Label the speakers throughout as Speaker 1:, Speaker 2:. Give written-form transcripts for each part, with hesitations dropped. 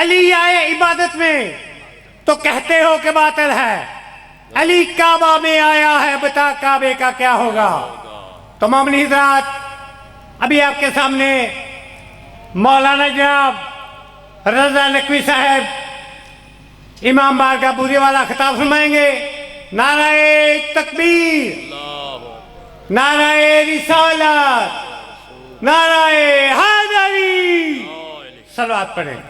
Speaker 1: علی آئے عبادت میں تو کہتے ہو کہ باطل ہے، علی کعبہ میں آیا ہے، بتا کعبے کا کیا ہوگا؟ تو مومن حضرات، ابھی آپ کے سامنے مولانا جناب رضا نقوی صاحب امام بارگاہ بوری والا خطاب فرمائیں گے۔ نعرہ تکبیر، نعرہ رسالت، نعرہ حیدری، صلوات پڑھیں۔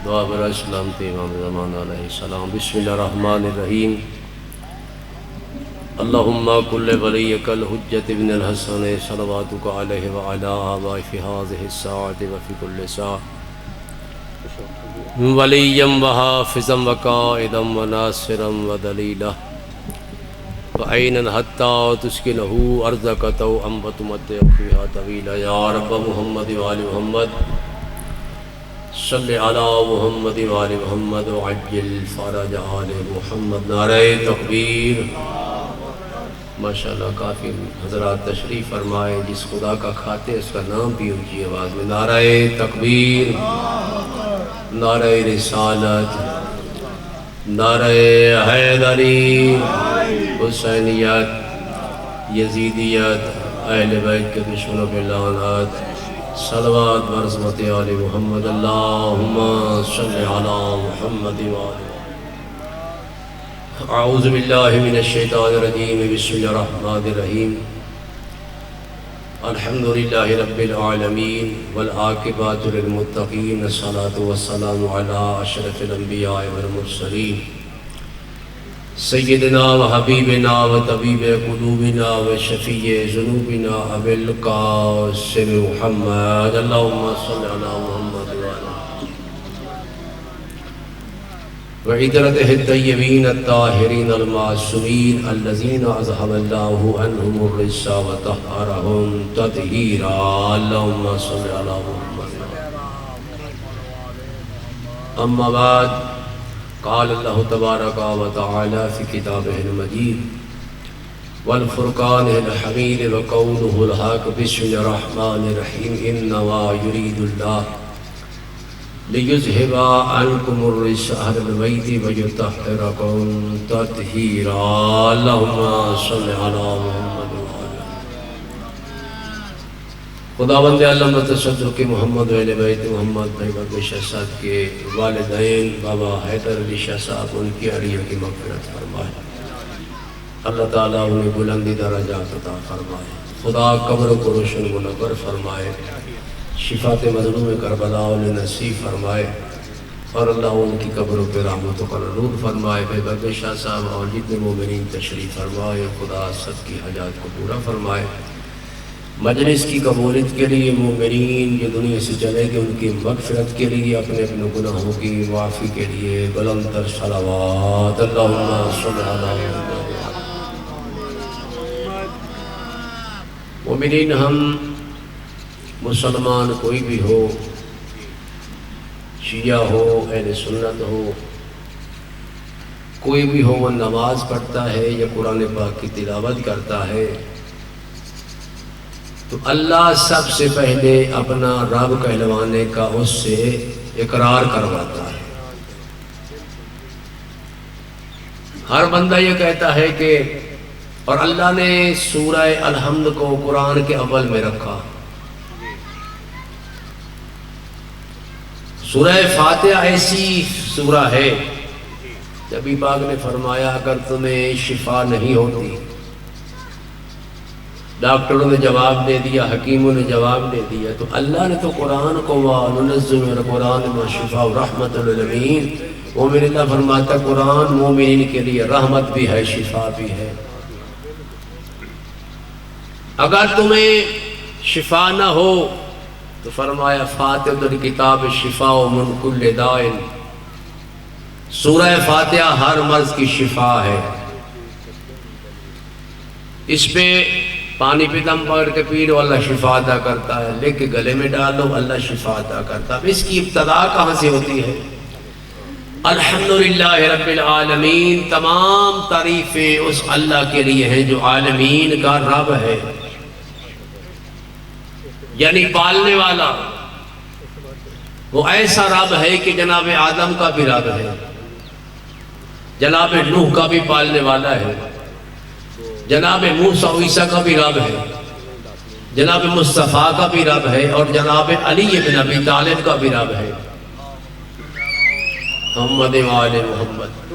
Speaker 2: دعا برائے سلامتی امام زمان علیہ السلام۔ بسم اللہ الرحمن الرحیم۔ اللہم کل ولیک الحجت ابن الحسن صلواتک علیہ وعلا آبائی فی هذه الساعة وفی کل ساعة ولیم وحافظا وقائدا وناصرا ودلیلا وعینا حتی تسکنہ ارضک توعا وتمتع فیہا طویلا۔ یا رب محمد وآل محمد صلی علی محمد وآل محمد وعجل فرج آل محمد۔ نعرہ تکبیر۔ ماشاءاللہ کافی حضرات تشریف فرمائے، جس خدا کا کھاتے اس کا نام بھی اونچی آواز میں۔ نعرہ تکبیر، نعرہ رسالت، نعرہ حیدری، حسینیت، یزیدیت، اہل بیت کے دشمنوں پہ لعنت، صلوات برحمت آل محمد۔ اللہم صلی علی محمد وآل۔ اعوذ باللہ من الشیطان الرجیم، بسم اللہ الرحمن الرحیم۔ الحمدللہ رب العالمین والعاقبۃ للمتقین، الصلاۃ والسلام علی اشرف الانبیاء والمرسلین، سیدنا و حبیبنا و طبیب قلوبنا و شفیع ذنوبنا ابی القاسم محمد۔ اللہم صلی علی محمد وعطرتہ الطیبین الطاہرین المعصومین الذین اذہب اللہ عنہم الرجس وطہرہم تطہیرا۔ اللہم صلی علی محمد۔ اما بعد، قال اللہ تبارک و تعالی فی کتابہ المجید والفرقان الحمید وقولہ الحق۔ بسم اللہ الرحمن الرحیم۔ انما یرید اللہ لیذہب عنکم الرجس اہل البیت ویطہرکم تطہیرا۔ اللہم صلی علی محمد۔ خداوند عالم تصدق محمد و اہل بیت محمد بھائی بابا شاہ صاحب کے والدین بابا حیدر علی شاہ صاحب، ان کی اڑیوں کی مغفرت فرمائے، اللہ تعالیٰ انہیں بلندی درجات عطا فرمائے، خدا قبر کو روشن منور فرمائے، شفاعت مظلوم کربلا انہیں نصیب فرمائے، اور اللہ ان کی قبروں پہ رحمت و نور فرمائے۔ بھائی بابا شاہ صاحب اور جتنے مومنین تشریف فرمائے، خدا سب کی حاجات کو پورا فرمائے۔ مجلس کی قبولیت کے لیے مومنین جو دنیا سے چلے گئے، ان کی مغفرت کے لیے، اپنے اپنے گناہوں کی معافی کے لیے بلند تر صلوات۔ اللہم صلی علی محمد۔ مومنین، ہم مسلمان کوئی بھی ہو، شیعہ ہو، اہل سنت ہو، کوئی بھی ہو، وہ نماز پڑھتا ہے یا قرآن پاک کی تلاوت کرتا ہے تو اللہ سب سے پہلے اپنا رب کہلوانے کا اس سے اقرار کرواتا ہے۔ ہر بندہ یہ کہتا ہے کہ، اور اللہ نے سورہ الحمد کو قرآن کے اول میں رکھا۔ سورہ فاتحہ ایسی سورہ ہے، نبی پاک نے فرمایا اگر تمہیں شفا نہیں ہوتی، ڈاکٹروں نے جواب دے دیا، حکیموں نے جواب دے دیا، تو اللہ نے تو قرآن کو وَنُنَزِّلُ مِنَ الْقُرْآنِ مَا شِفَاءٌ وَرَحْمَةٌ لِلْمُؤْمِنِينَ، مومن اللہ فرماتا قرآن مومنین کے لیے رحمت بھی ہے، شفا بھی ہے۔ اگر تمہیں شفا نہ ہو تو فرمایا فاتحۃ الکتاب شفاء من کل داء، سورہ فاتحہ ہر مرض کی شفا ہے۔ اس پہ پانی پہ دم پکڑ کے پی لو اللہ شفا عطا کرتا ہے، لے کے گلے میں ڈالو اللہ شفا عطا کرتا ہے۔ اس کی ابتدا کہاں سے ہوتی ہے؟ الحمدللہ رب العالمین، تمام تعریفیں اس اللہ کے لیے ہیں جو عالمین کا رب ہے، یعنی پالنے والا۔ وہ ایسا رب ہے کہ جناب آدم کا بھی رب ہے، جناب نوح کا بھی پالنے والا ہے، جناب موسیٰ و عیسیٰ کا بھی رب ہے، جناب مصطفیٰ کا بھی رب ہے، اور جناب علی بن ابی طالب کا بھی رب ہے، محمد و آل محمد۔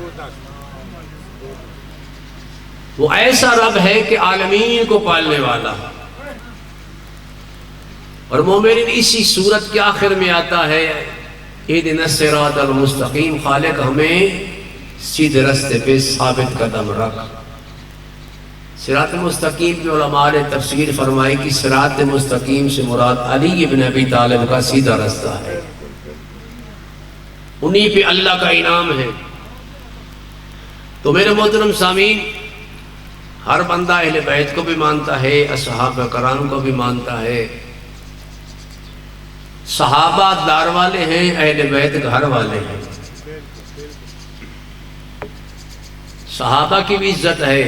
Speaker 2: وہ ایسا رب ہے کہ عالمین کو پالنے والا، اور مومنین اسی صورت کے آخر میں آتا ہے اہدنا الصراط المستقیم، خالق ہمیں سیدھے راستے پہ ثابت قدم رکھ۔ صراط مستقیم کے علماء نے تفسیر فرمائی کہ صراط مستقیم سے مراد علی بن ابی طالب کا سیدھا راستہ ہے، انہی پہ اللہ کا انعام ہے۔ تو میرے محترم سامعین، ہر بندہ اہل بیت کو بھی مانتا ہے، اصحاب کرام کو بھی مانتا ہے۔ صحابہ دار والے ہیں، اہل بیت گھر والے ہیں۔ صحابہ کی بھی عزت ہے،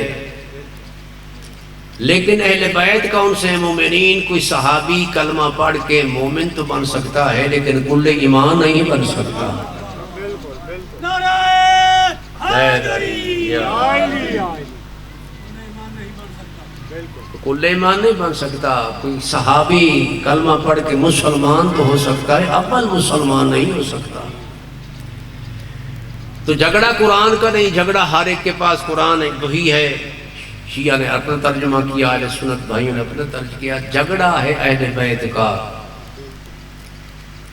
Speaker 2: لیکن اہل بیت کون سے ہیں؟ مومنین۔ کوئی صحابی کلمہ پڑھ کے مومن تو بن سکتا ہے، لیکن کل ایمان نہیں بن سکتا۔ کل ایمان نہیں بن سکتا۔ کوئی صحابی کلمہ پڑھ کے مسلمان تو ہو سکتا ہے، اول مسلمان نہیں ہو سکتا۔ تو جھگڑا قرآن کا نہیں، جھگڑا ہر ایک کے پاس قرآن ہے، وہی ہے۔ شیعہ نے اپنا ترجمہ کیا، اہل سنت بھائیوں نے اپنا ترجمہ کیا۔ جھگڑا ہے اہل بیت کا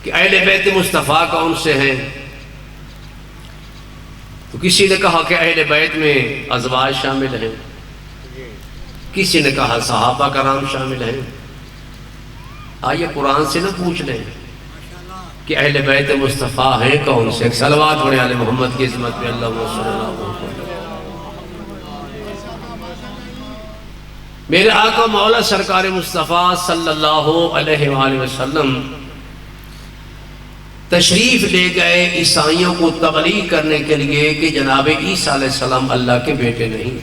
Speaker 2: کہ اہل بیت مصطفیٰ کون سے ہیں۔ تو کسی نے کہا کہ اہل بیت میں ازواج شامل ہیں، کسی نے کہا صحابہ کرام شامل ہیں۔ آئیے قرآن سے نہ پوچھ لیں کہ اہل بیت مصطفیٰ ہیں کون سے۔ صلوات پڑھیں آل محمد کی عظمت میں، اللہم صلی اللہ علیہ وسلم۔ میرے آقا مولا سرکار مصطفیٰ صلی اللہ علیہ وآلہ وسلم تشریف لے گئے عیسائیوں کو تبلیغ کرنے کے لیے کہ جناب عیسیٰ علیہ السلام اللہ کے بیٹے نہیں،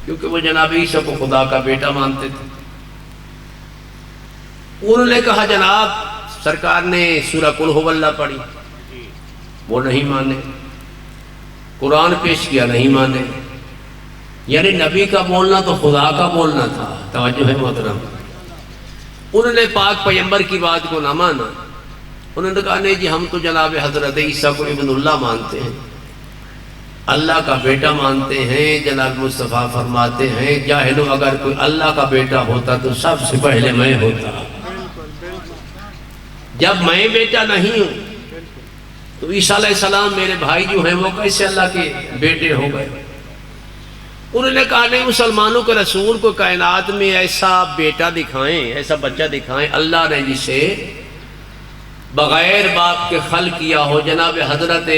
Speaker 2: کیونکہ وہ جناب عیسیٰ کو خدا کا بیٹا مانتے تھے۔ انہوں نے کہا جناب سرکار نے سورہ قل ھو اللہ پڑھی، وہ نہیں مانے۔ قرآن پیش کیا، نہیں مانے۔ یعنی نبی کا بولنا تو خدا کا بولنا تھا۔ توجہ ہے محترم۔ انہوں نے پاک پیغمبر کی بات کو نہ مانا۔ انہوں نے کہا نہیں جی ہم تو جناب حضرت عیسیٰ کو ابن اللہ مانتے ہیں، اللہ کا بیٹا مانتے ہیں۔ جناب مصطفیٰ فرماتے ہیں جاہلو اگر کوئی اللہ کا بیٹا ہوتا تو سب سے پہلے میں ہوتا، جب میں بیٹا نہیں ہوں تو عیسیٰ علیہ السلام میرے بھائی جو ہیں وہ کیسے اللہ کے بیٹے ہو گئے۔ انہوں نے کہا نہیں، مسلمانوں کے رسول کو کائنات میں ایسا بیٹا دکھائیں، ایسا بچہ دکھائیں اللہ نے جسے بغیر باپ کے خلق کیا ہو۔ جناب حضرت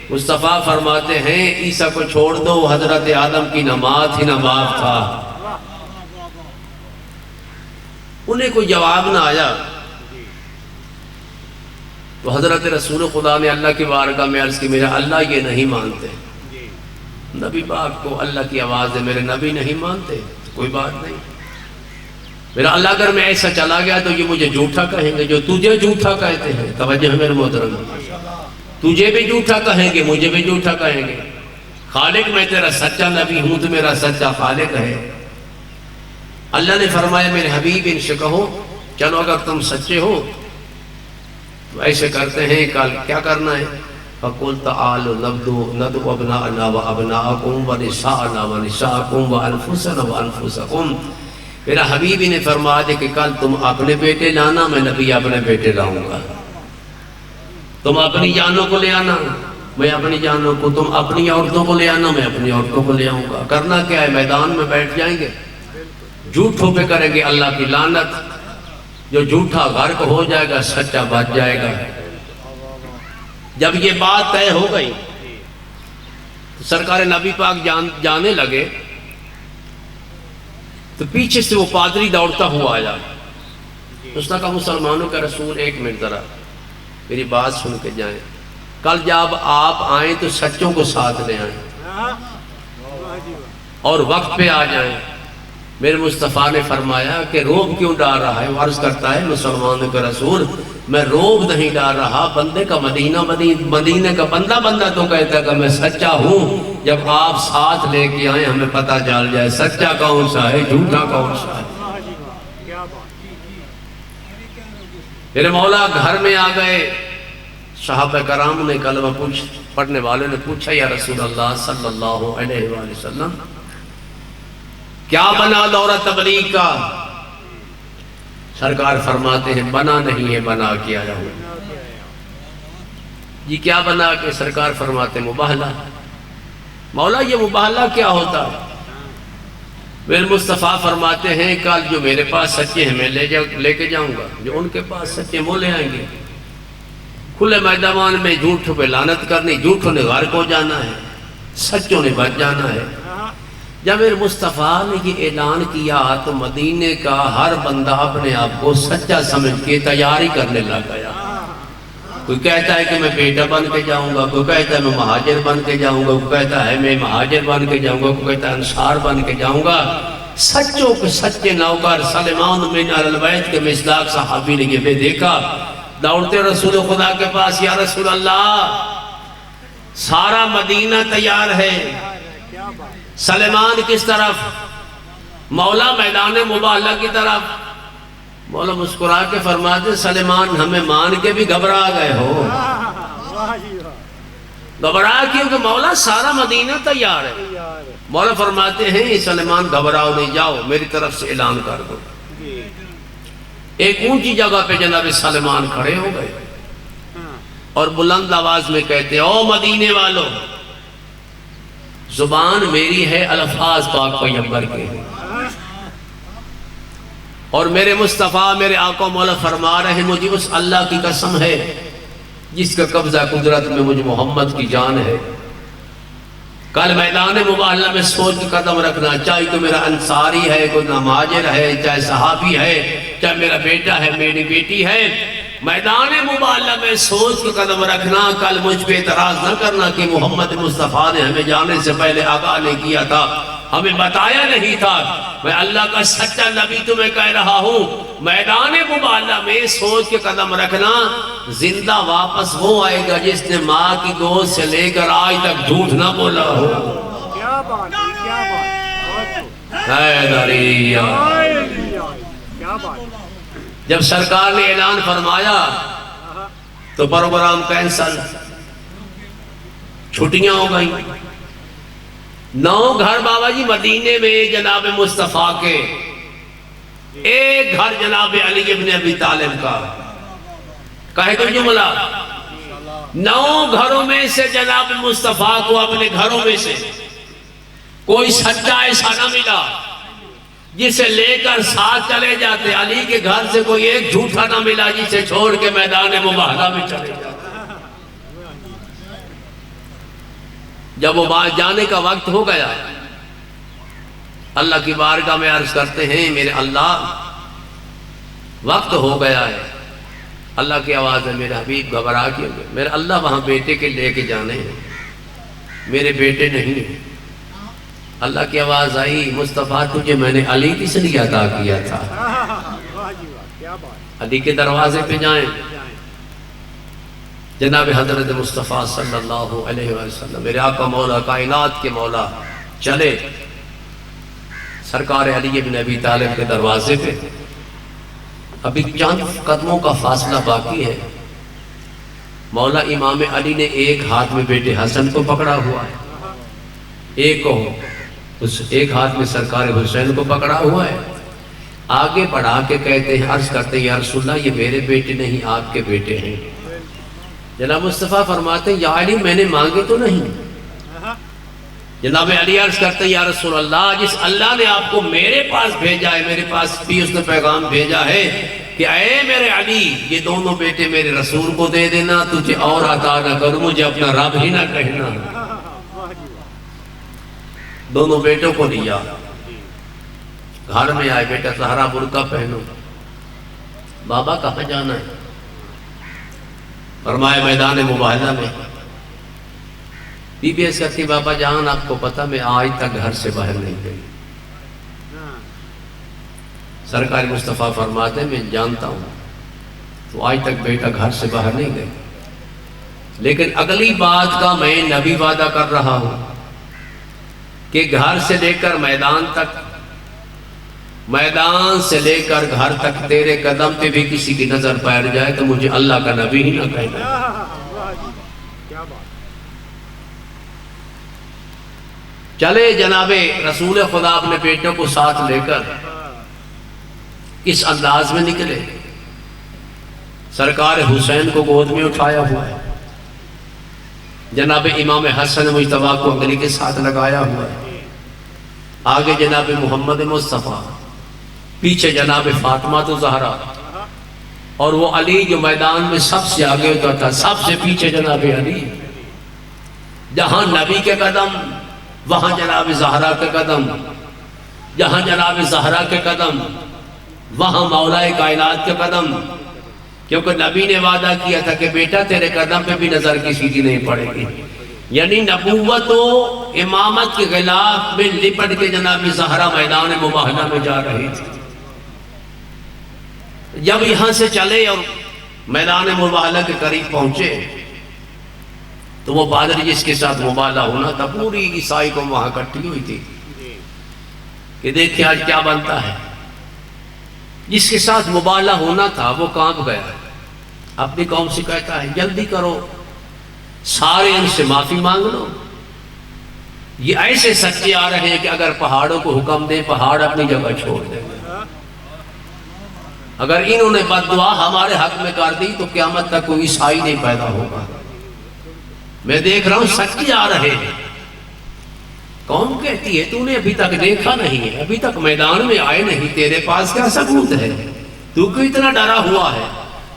Speaker 2: مصطفیٰ فرماتے ہیں عیسیٰ کو چھوڑ دو، حضرت آدم کی نہ ماں تھی نہ باپ تھا۔ انہیں کوئی جواب نہ آیا تو حضرت رسول خدا نے اللہ کی بارگاہ میں عرض کی میرا اللہ یہ نہیں مانتے، نبی پاک کو اللہ کی آواز ہے میرے نبی نہیں مانتے، کوئی بات نہیں۔ میرا اللہ اگر میں ایسا چلا گیا تو یہ مجھے جھوٹا کہیں گے جو تجھے جھوٹا کہتے ہیں۔ توجہ ہے میرے محترم، تجھے بھی جھوٹا کہیں گے، مجھے بھی جھوٹا کہیں گے۔ خالق میں تیرا سچا نبی ہوں تو میرا سچا خالق ہے۔ اللہ نے فرمایا میرے حبیب ان سے کہو چلو اگر تم سچے ہو تو ایسے کرتے ہیں، کل کیا کرنا ہے؟ فَقُلْ تَعَالُوا نَدْعُ أَبْنَاءَنَا وَأَبْنَاءَكُمْ وَنِسَاءَنَا وَنِسَاءَكُمْ وَأَنفُسَنَا وَأَنفُسَكُمْ۔ میرا حبیب نے فرما دے کہ کل تم اپنے بیٹے لانا، میں نبی اپنے بیٹے لاؤں گا۔ تم اپنی جانوں کو لے آنا، میں اپنی جانوں کو، تم اپنی عورتوں کو لے آنا، میں اپنی عورتوں کو لے آؤں گا۔ کرنا کیا ہے؟ میدان میں بیٹھ جائیں گے، جھوٹوں پہ کریں گے اللہ کی لعنت۔ جو جھوٹا غرق ہو جائے گا سچا بچ جائے گا۔ جب یہ بات طے ہو گئی تو سرکار نبی پاک جانے لگے تو پیچھے سے وہ پادری دوڑتا ہوا آیا. اس نے کہا مسلمانوں کا رسول ایک منٹ ذرا میری بات سن کے جائیں. کل جب آپ آئیں تو سچوں کو ساتھ لے آئیں اور وقت پہ آ جائیں. میرے مصطفیٰ نے فرمایا کہ روب کیوں ڈال رہا ہے؟ وہ عرض کرتا ہے مسلمانوں کا رسول میں روب نہیں ڈال رہا، بندے کا مدینہ کا بندہ تو کہتا ہے کہ میں سچا ہوں. جب آپ ساتھ لے کے آئیں ہمیں پتہ چل جائے سچا کون سا ہے جھوٹا کون سا ہے. میرے مولا گھر میں آ گئے. صحابہ کرام نے کلمہ پڑھنے والے نے پوچھا یا رسول اللہ صلی اللہ علیہ وآلہ وسلم کیا بنا دورہ تبلیغ کا؟ سرکار فرماتے ہیں بنا نہیں ہے، بنا کے آیا ہوں. یہ کیا بنا کے؟ سرکار فرماتے ہیں مباہلہ. مولا یہ مباہلہ کیا ہوتا ہے؟ میرے مصطفیٰ فرماتے ہیں کل جو میرے پاس سچے ہیں میں لے کے جاؤں گا، جو ان کے پاس سچے وہ لے آئیں گے. کھلے میدان میں جھوٹوں پہ لعنت کرنی، جھوٹوں نے غرق ہو جانا ہے، سچوں نے بچ جانا ہے. جب میرے مصطفیٰ نے یہ اعلان کیا تو مدینے کا ہر بندہ اپنے آپ کو سچا سمجھ کے تیاری کرنے لگ گیا. کوئی کہتا ہے کہ میں بیٹا بن کے جاؤں گا، کوئی کہتا ہے میں مہاجر بن کے جاؤں گا، کوئی کہتا ہے میں مہاجر بن کے جاؤں گا، کوئی کہتا ہے انصار بن کے جاؤں گا. سچوں کے سچے نوکر سلمان بن الوید کے مصداق صحابی نے یہ بھی دیکھا. دوڑتے رسول خدا کے پاس یا رسول اللہ سارا مدینہ تیار ہے، سلمان کس طرف؟ مولا میدان مباہلہ کی طرف. مولا مسکرا کے فرماتے سلمان ہمیں مان کے بھی گھبرا گئے ہو. گھبرا کیونکہ مولا سارا مدینہ تیار ہے. مولا فرماتے ہیں سلمان گھبراؤ نہیں، جاؤ میری طرف سے اعلان کر دو. ایک اونچی جگہ پہ جناب سلمان کھڑے ہو گئے اور بلند آواز میں کہتے او مدینے والو، زبان میری ہے الفاظ پاک پیغمبر کے ہیں اور میرے مصطفیٰ میرے آقا مولا فرما رہے ہیں مجھے اس اللہ کی قسم ہے جس کا قبضہ قدرت میں مجھے محمد کی جان ہے. کل میدان مباہلہ میں سوچ کے قدم رکھنا، چاہے تو میرا انصاری ہے، کوئی مہاجر ہے، چاہے صحابی ہے، چاہے میرا بیٹا ہے، میری بیٹی ہے. میدان مباہلہ میں سوچ کے قدم رکھنا. کل مجھ پہ اعتراض نہ کرنا کہ محمد مصطفیٰ نے ہمیں جانے سے پہلے آگاہ نہیں کیا تھا، ہمیں بتایا نہیں تھا. میں اللہ کا سچا نبی تمہیں کہہ رہا ہوں میدان مباہلہ میں سوچ کے قدم رکھنا. زندہ واپس وہ آئے گا جس نے ماں کی گود سے لے کر آج تک جھوٹ نہ بولا ہو.
Speaker 3: کیا بات ہے، کیا بات
Speaker 2: حیدریہ.
Speaker 3: کیا بات.
Speaker 2: جب سرکار نے اعلان فرمایا تو پروگرام کینسل، چھٹیاں ہو گئیں. 9 گھر بابا جی مدینے میں جناب مصطفیٰ کے، ایک گھر جناب علی ابن ابی طالب کا. کہے تو جملہ 9 گھروں میں سے جناب مصطفیٰ کو اپنے گھروں میں سے کوئی سچا ایسا نہ ملا جسے لے کر ساتھ چلے جاتے. علی کے گھر سے کوئی ایک جھوٹا نہ ملا جسے چھوڑ کے میدان مباہلہ میں چلے جاتے. جب وہ جانے کا وقت ہو گیا اللہ کی بارگاہ میں عرض کرتے ہیں میرے اللہ وقت ہو گیا ہے. اللہ کی آواز ہے میرے حبیب گھبرا کیوں گئے؟ میرے اللہ وہاں بیٹے کے لے کے جانے ہیں، میرے بیٹے نہیں ہیں. اللہ کی آواز آئی مصطفیٰ تجھے میں نے علی کس لیے عطا کیا تھا. علی کے دروازے پہ جائیں. جناب حضرت مصطفیٰ صلی اللہ علیہ وسلم میرے آقا مولا کائنات کے مولا چلے سرکار علی بن ابی طالب کے دروازے پہ. ابھی چند قدموں کا فاصلہ باقی ہے. مولا امام علی نے ایک ہاتھ میں بیٹے حسن کو پکڑا ہوا ہے، ایک ہاتھ میں سرکار حسین کو پکڑا ہوا ہے. آگے بڑھا کے کہتے ہیں عرض کرتے ہیں یا رسول اللہ یہ میرے بیٹے نہیں آپ کے بیٹے ہیں. جناب مصطفیٰ فرماتے ہیں یا علی میں نے مانگے تو نہیں. جناب علی عرض کرتے ہیں یا رسول اللہ جس اللہ نے آپ کو میرے پاس بھیجا ہے، میرے پاس بھی اس نے پیغام بھیجا ہے کہ اے میرے علی یہ دونوں بیٹے میرے رسول کو دے دینا، تجھے اور عطا نہ کروں، مجھے اپنا رب ہی نہ کہنا. دونوں بیٹوں کو لیا. گھر میں آئے، بیٹا زہرا برقع پہنو۔ بابا کہاں جانا ہے؟ فرمایا میدان مباہلہ میں۔ بی بی ایس کہتی بابا جان آپ کو پتہ میں آج تک گھر سے باہر نہیں گئی۔ سرکار مصطفیٰ فرماتے میں جانتا ہوں تو آج تک بیٹا گھر سے باہر نہیں گئی، لیکن اگلی بات کا میں نبی وعدہ کر رہا ہوں کہ گھر سے لے کر میدان تک، میدان سے لے کر گھر تک تیرے قدم پہ بھی کسی کی نظر پیر جائے تو مجھے اللہ کا نبی ہی نہ کہنا۔ چلے جناب رسول خدا اپنے بیٹوں کو ساتھ لے کر اس انداز میں نکلے، سرکار حسین کو گود میں اٹھایا ہوا ہے، جناب امام حسن مجتبیٰ کو انگلی کے ساتھ لگایا ہوا ہے، آگے جناب محمد مصطفیٰ، پیچھے جناب فاطمہ تو زہرا، اور وہ علی جو میدان میں سب سے آگے ہوتا تھا، سب سے پیچھے جناب علی۔ جہاں نبی کے قدم وہاں جناب زہرا کے قدم، جہاں جناب زہرا کے قدم وہاں مولا کائنات کے قدم، کیونکہ نبی نے وعدہ کیا تھا کہ بیٹا تیرے قدم پہ بھی نظر کسی کی نہیں پڑے گی۔ یعنی نبوت و امامت کے غلاف میں لپٹ کے جناب زہرا میدان مباہلہ میں جا رہی تھی۔ جب یہاں سے چلے اور میدان مباہلہ کے قریب پہنچے تو وہ پادری جس کے ساتھ مباہلہ ہونا تھا، پوری عیسائی کو وہاں اکٹھی ہوئی تھی کہ دیکھیں آج کیا بنتا ہے۔ جس کے ساتھ مباہلہ ہونا تھا وہ کانپ گیا، اپنی قوم سے کہتا ہے جلدی کرو، سارے ان سے معافی مانگ لو۔ یہ ایسے سچے آ رہے ہیں کہ اگر پہاڑوں کو حکم دیں پہاڑ اپنی جگہ چھوڑ دیں گے۔ اگر انہوں نے بد دعا ہمارے حق میں کر دی تو قیامت تک کوئی عیسائی نہیں پیدا ہوگا۔ میں دیکھ رہا ہوں سچے آ رہے ہیں۔ قوم کہتی ہے تو نے ابھی تک دیکھا نہیں ہے، ابھی تک میدان میں آئے نہیں، تیرے پاس کیا ثبوت ہے؟ تو کیوں اتنا ڈرا ہوا ہے؟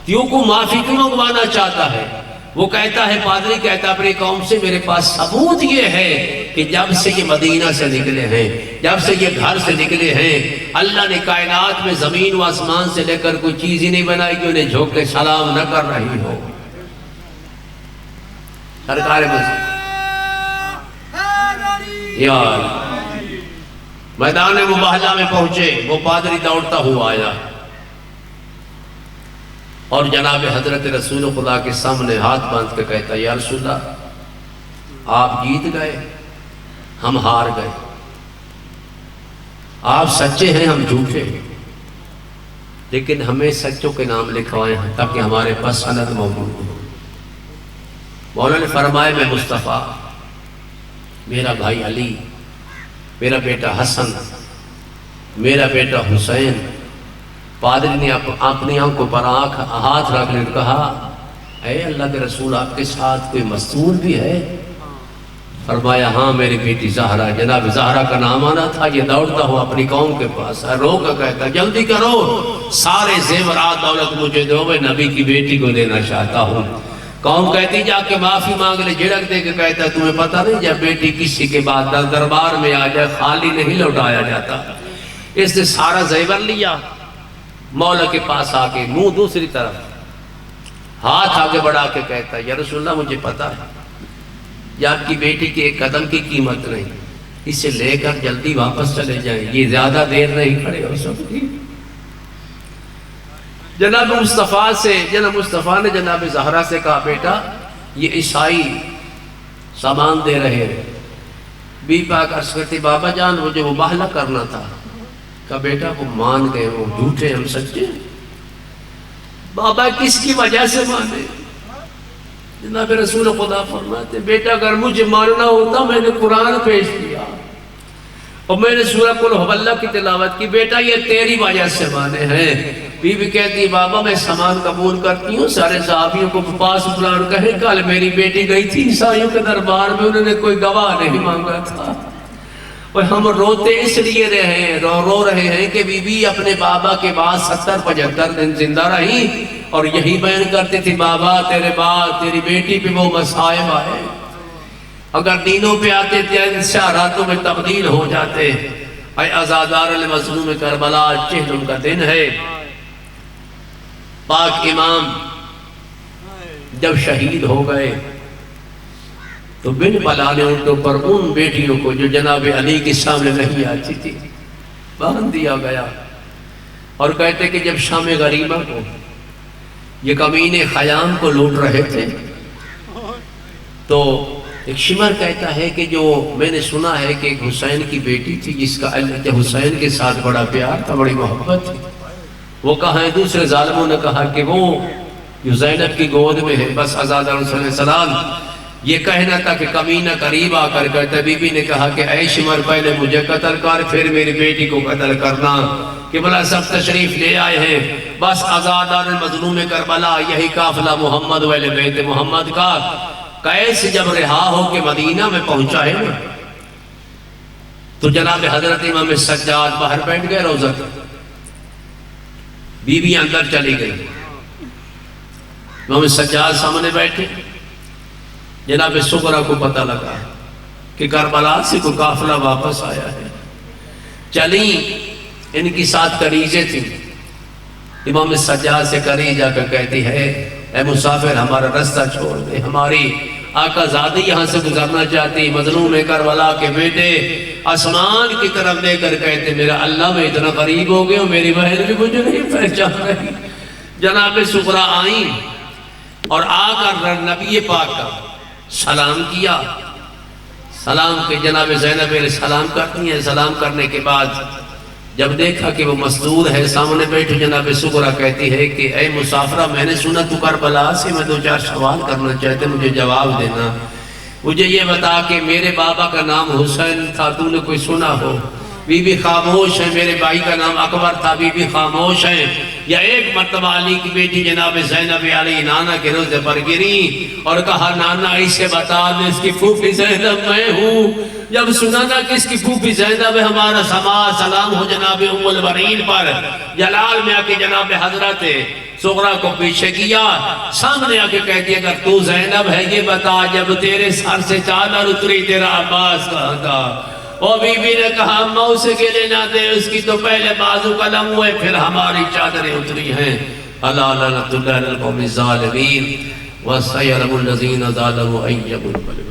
Speaker 2: کیوں کو معافی کیوں منگوانا چاہتا ہے؟ وہ کہتا ہے، پادری کہتا ہے اپنی قوم سے میرے پاس ثبوت یہ ہے کہ جب سے یہ مدینہ سے نکلے ہیں، جب سے یہ گھر سے نکلے ہیں، اللہ نے کائنات میں زمین و آسمان سے لے کر کوئی چیز ہی نہیں بنائی کہ انہیں جھوک کے سلام نہ کر رہی ہو۔ سرکار مصطفیٰ یار میدان مباہلہ میں پہنچے، وہ پادری دوڑتا ہوا آیا اور جناب حضرت رسول خدا کے سامنے ہاتھ باندھ کے کہتا یا رسول اللہ آپ جیت گئے، ہم ہار گئے، آپ سچے ہیں ہم جھوٹے، لیکن ہمیں سچوں کے نام لکھوائے ہیں تاکہ ہمارے پاس سند موجود ہو۔ مولا نے فرمایا میں مصطفیٰ، میرا بھائی علی، میرا بیٹا حسن، میرا بیٹا حسین۔ پادری نے اپنی آنکھوں پر ہاتھ رکھ لے کہا اے اللہ کے رسول آپ کے ساتھ کوئی مستور بھی ہے؟ فرمایا ہاں میری بیٹی زہرا، جناب زہرا کا نام آنا تھا۔ یہ دوڑتا ہوا اپنی قوم کے پاس رو کر کہتا جلدی کرو، سارے زیورات دولت مجھے دو، میں نبی کی بیٹی کو دینا چاہتا ہوں۔ قوم کہتی جا کے معافی مانگ لے، جھڑک دے کے کہتا تمہیں پتہ نہیں جب بیٹی کسی کے بعد دربار میں آ جائے خالی نہیں لوٹایا جاتا۔ اس نے سارا زیور لیا، مولا کے پاس آ کے منہ دوسری طرف ہاتھ آگے بڑھا کے کہتا یا رسول اللہ مجھے پتا ہے یہ آپ کی بیٹی کے ایک قدم کی قیمت نہیں، اسے لے کر جلدی واپس چلے جائیں، یہ زیادہ دیر نہیں کھڑے ہو سکتی۔ جناب مصطفیٰ نے جناب زہرا سے کہا بیٹا یہ عیسائی سامان دے رہے ہیں۔ بی پاک عرض کرتی بابا جان مجھے مباہلہ کرنا تھا۔ کہا بیٹا وہ مان گئے، وہ جھوٹے ہم سچے۔ بابا کس کی وجہ سے مانے؟ جناب رسول خدا فرماتے بیٹا اگر مجھے ماننا ہوتا میں نے قرآن پیش کیا اور میں نے سورہ قل هو اللہ کی تلاوت کی، بیٹا یہ تیری وجہ سے مانے ہیں۔ بی بی کہتی بابا میں سامان قبول کرتی ہوں، سارے صحابیوں کو پاس بلان کہیں کل میری بیٹی گئی تھی عیسائیوں کے دربار میں، انہوں نے کوئی گواہ نہیں مانگا تھا، اور ہم روتے اس لیے رو رہے ہیں کہ بی بی اپنے بابا کے بعد 70-75 دن زندہ رہی اور یہی بیان کرتے تھے بابا تیرے بعد تیری بیٹی پہ وہ مصائب آئے، اگر دینوں پہ آتے تھے راتوں میں تبدیل ہو جاتے، اے عزادار المظلوم کربلا، چہلم کا دن ہے۔ پاک امام جب شہید ہو گئے تو بن پلانے اونٹوں پر ان بیٹیوں کو جو جناب علی کے سامنے نہیں آتی تھی باندھ دیا گیا، اور کہتے کہ جب شام غریبہ کو یہ کمینے خیام کو لوٹ رہے تھے تو ایک شمر کہتا ہے کہ جو میں نے سنا ہے کہ ایک حسین کی بیٹی تھی جس کا حسین کے ساتھ بڑا پیار تھا، بڑی محبت تھی، وہ کہاں ہے؟ دوسرے ظالموں نے کہا کہ وہ جو زینب کی گود میں ہے۔ بس عزادہ علیہ السلام یہ کہنا تھا کہ کمینہ قریب آ کر کہتا، بی بی نے کہا کہ اے شمر پہلے مجھے قتل کر پھر میری بیٹی کو قتل کرنا، کہ بلا سب تشریف لے آئے ہیں۔ بس عزادہ المظلوم کربلا یہی قافلہ محمد و اہل بیت محمد کا قیس جب رہا ہو کے مدینہ میں پہنچا ہے نا تو جناب حضرت امام سجاد باہر بیٹھ گئے روزہ تک، بی بی اندر چلی گئی، امام سجاد سامنے بیٹھے۔ جناب سغرا کو پتہ لگا کہ کربلا سے کوئی قافلہ واپس آیا ہے، چلیں ان کی ساتھ کریزیں تھیں، امام سجاد سے کریز جا کر کہتی ہے اے مسافر ہمارا رستہ چھوڑ دے، ہماری آقا زادی یہاں سے گزرنا چاہتی۔ مظلوم کربلا کے بیٹے آسمان کی طرف دے کر کہتے میرا اللہ میں اتنا قریب ہو گئے میری بہن بھی مجھے نہیں پہچان رہی۔ جناب سغرا آئیں اور آ کر نبی پاک کا سلام کیا، سلام کے جناب زینب علیہ السلام کرتی ہیں۔ سلام کرنے کے بعد جب دیکھا کہ وہ مسدود ہے سامنے بیٹھے، جناب سغرا کہتی ہے کہ اے مسافرہ میں نے سنا تو کربلا سے، میں دو چار سوال کرنا چاہتے، مجھے جواب دینا، مجھے یہ بتا کہ میرے بابا کا نام حسین تھا، تو نے کوئی سنا ہو؟ بی بی خاموش ہے، میرے بھائی کا نام اکبر تھا، بی بی خاموش ہے۔ یا ایک مرتبہ علی کی بیٹی جناب زینب علی نانا کے روزے پر گری اور کہا نانا اسے بتا دے اس کی پھوپھی زینب میں ہوں۔ جب سنا نا کہ اس کی پھوپھی زینب ہے، ہمارا سلام ہو جناب ام البنین پر۔ جلال میں آ کے جناب حضرت سغرا کو پیچھے کیا، سامنے آ کے کہتی اگر تو زینب ہے یہ بتا جب تیرے سر سے چادر اتری تیرا عباس کہاں تھا؟ اور بی بی نے کہا اماں اسے گلے نہ دے، اس کی تو پہلے بازو قلم ہوئے پھر ہماری چادریں اتری ہیں۔ اللہ لعنت اللہ علی القوم الظالمین وسيعلم الذين ظلموا أي منقلب